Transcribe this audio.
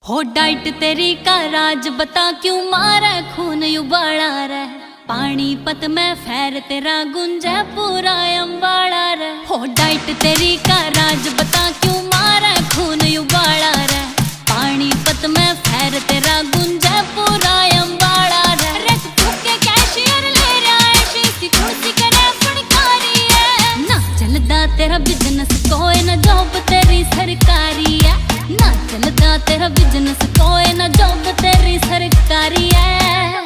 हो डाइट तेरी का राज बता क्यों मारे खून उबाला रे। पानीपत में फैर तेरा गुंजे पूरा अम्बाड़ा रे। हो डाइट तेरी का राज बता क्यों मारे खून उबाला रे। पानीपत में फैर तेरा गुंजे पूरा अम्बाड़ा रे। रख फूके कैशियर ले रहा है शीसी कुर्सी करे फनकारी है। ना चलदा तेरा बिजनेस कोई ना जॉब तेरी सरकारी है। ना चलदा तेरा बिजनेस कोई ना जॉब तेरी सरकारी है।